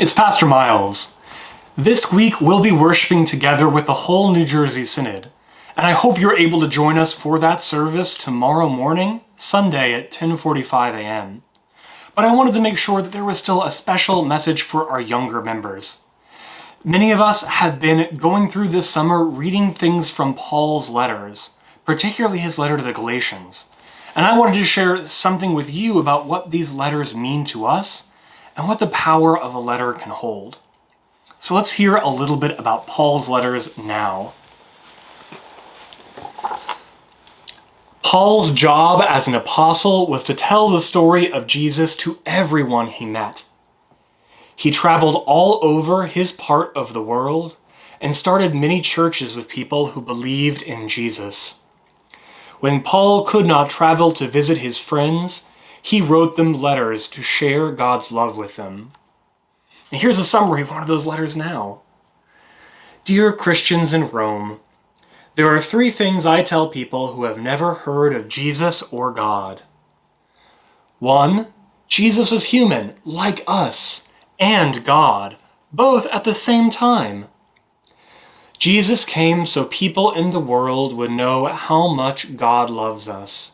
It's Pastor Miles. This week we'll be worshiping together with the whole New Jersey Synod, and I hope you're able to join us for that service tomorrow morning, Sunday at 10:45 a.m. But I wanted to make sure that there was still a special message for our younger members. Many of us have been going through this summer reading things from Paul's letters, particularly his letter to the Galatians, and I wanted to share something with you about what these letters mean to us and what the power of a letter can hold. So let's hear a little bit about Paul's letters now. Paul's job as an apostle was to tell the story of Jesus to everyone he met. He traveled all over his part of the world and started many churches with people who believed in Jesus. When Paul could not travel to visit his friends, he wrote them letters to share God's love with them. And here's a summary of one of those letters now. Dear Christians in Rome, there are 3 things I tell people who have never heard of Jesus or God. 1. Jesus is human, like us, and God, both at the same time. Jesus came so people in the world would know how much God loves us.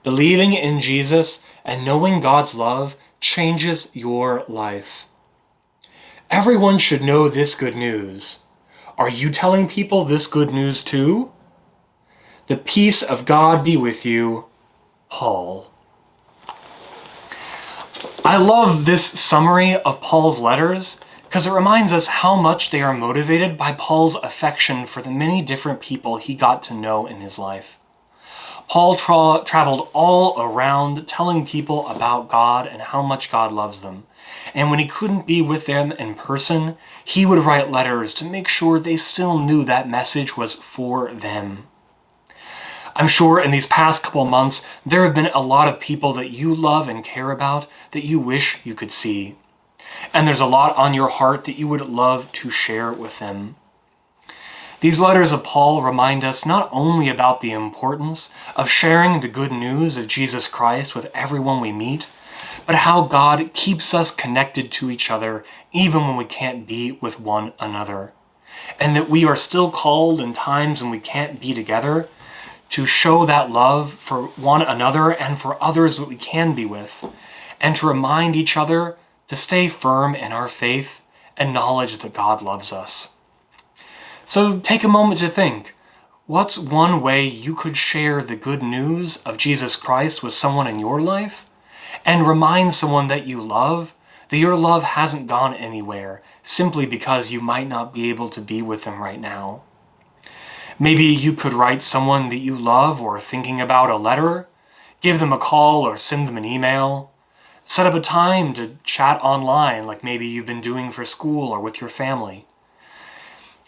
Believing in Jesus and knowing God's love changes your life. Everyone should know this good news. Are you telling people this good news too? The peace of God be with you, Paul. I love this summary of Paul's letters because it reminds us how much they are motivated by Paul's affection for the many different people he got to know in his life. Paul traveled all around telling people about God and how much God loves them. And when he couldn't be with them in person, he would write letters to make sure they still knew that message was for them. I'm sure in these past couple months, there have been a lot of people that you love and care about that you wish you could see. And there's a lot on your heart that you would love to share with them. These letters of Paul remind us not only about the importance of sharing the good news of Jesus Christ with everyone we meet, but how God keeps us connected to each other even when we can't be with one another. And that we are still called in times when we can't be together to show that love for one another and for others that we can be with, and to remind each other to stay firm in our faith and knowledge that God loves us. So take a moment to think, what's one way you could share the good news of Jesus Christ with someone in your life and remind someone that you love that your love hasn't gone anywhere simply because you might not be able to be with them right now? Maybe you could write someone that you love or are thinking about a letter, give them a call or send them an email, set up a time to chat online like maybe you've been doing for school or with your family.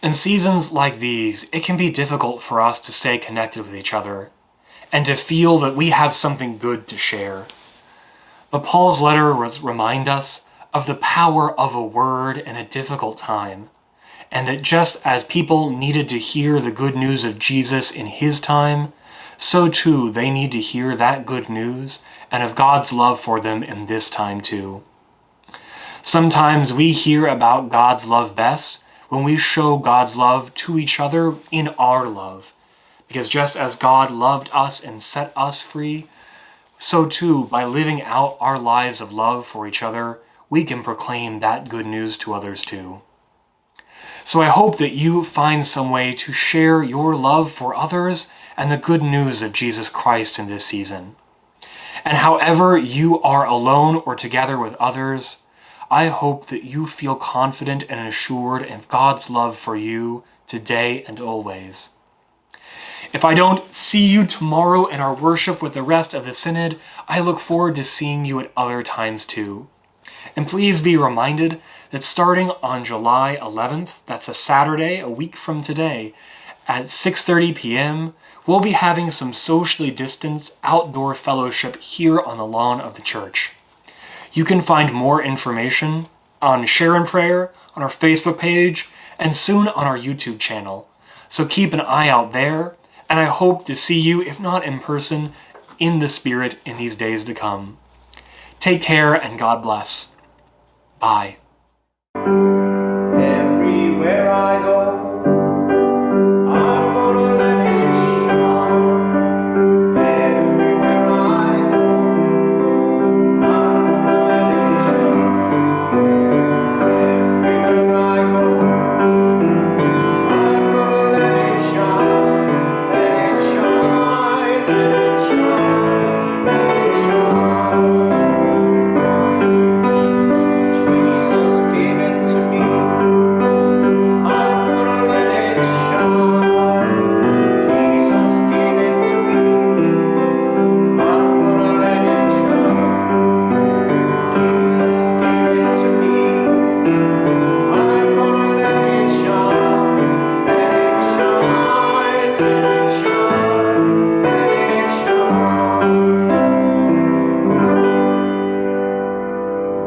In seasons like these, it can be difficult for us to stay connected with each other and to feel that we have something good to share. But Paul's letter reminds us of the power of a word in a difficult time, and that just as people needed to hear the good news of Jesus in his time, so too they need to hear that good news and of God's love for them in this time too. Sometimes we hear about God's love best when we show God's love to each other in our love. Because just as God loved us and set us free, so too, by living out our lives of love for each other, we can proclaim that good news to others too. So I hope that you find some way to share your love for others and the good news of Jesus Christ in this season. And however you are alone or together with others, I hope that you feel confident and assured of God's love for you today and always. If I don't see you tomorrow in our worship with the rest of the Synod, I look forward to seeing you at other times too. And please be reminded that starting on July 11th, that's a Saturday, a week from today, at 6:30 p.m., we'll be having some socially distanced outdoor fellowship here on the lawn of the church. You can find more information on Share in Prayer, on our Facebook page, and soon on our YouTube channel. So keep an eye out there, and I hope to see you, if not in person, in the Spirit in these days to come. Take care and God bless. Bye. you.